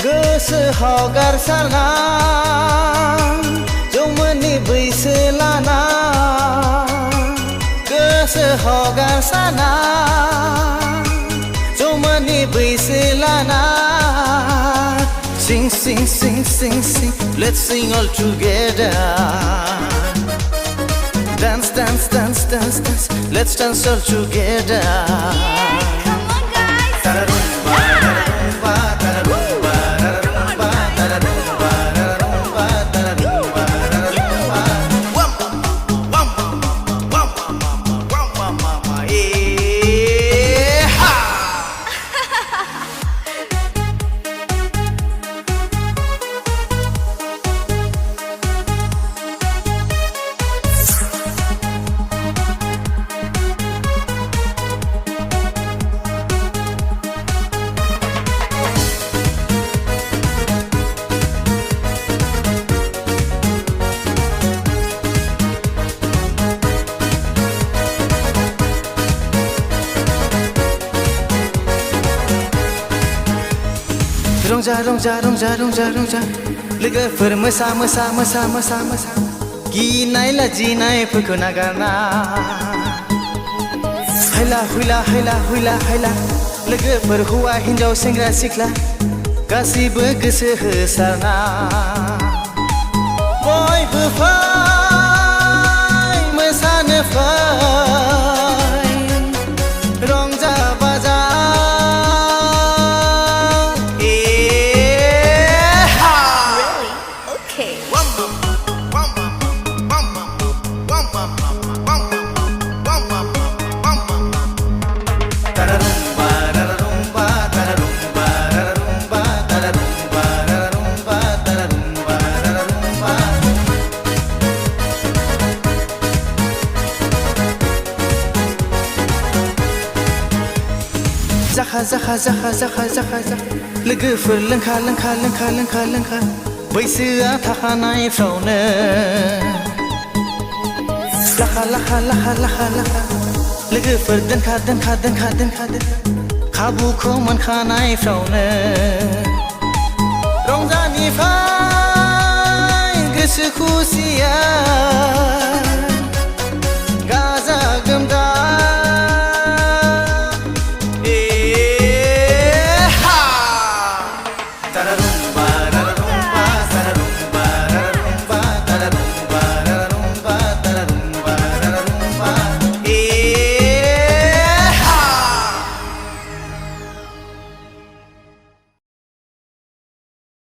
गोसोआव गारसारना जौमोननि बैसो लाना गोसोआव गारसारना जौमोननि बैसो लाना Sing, sing, sing, sing, sing, let's sing all together. Dance, dance, dance, dance, dance, let's dance all together. Yeah, come on guys. Tararumba, tararumba, tararumba, tararumba, tararumba, tararumba, tararumba, tararumba. Wamba, wamba, wamba, wamba, mama, yeah. रंजा रंजा रंजा रंजा रंजा लोगोफोर मोसा मोसा मोसा मोसा मोसा गिनाय लाजिनायफोरखौ नागारना हायला हुइला हायला हुइला हायला लोगोफोर हौवा हिन्जाव सेंग्रा सिख्ला गासैबो गोसो होसारना बयबो फै मोसानो फै रंजा बाजा जाखा जाखा जाखा जाखा जाखा जाखा लोगोफोर लोंखा लोंखा लोंखा लोंखा लोंखा बैसोआ थाखानायफ्रावनो लाखा लाखा लाखा लाखा लाखा लोगोफोर दोनखा दोनखा दोनखा दोनखा खाबुखौ मोनखानायफ्रावनो रंजानिफ्राय गोसो खुसिया गाजा गोमजा Tararumba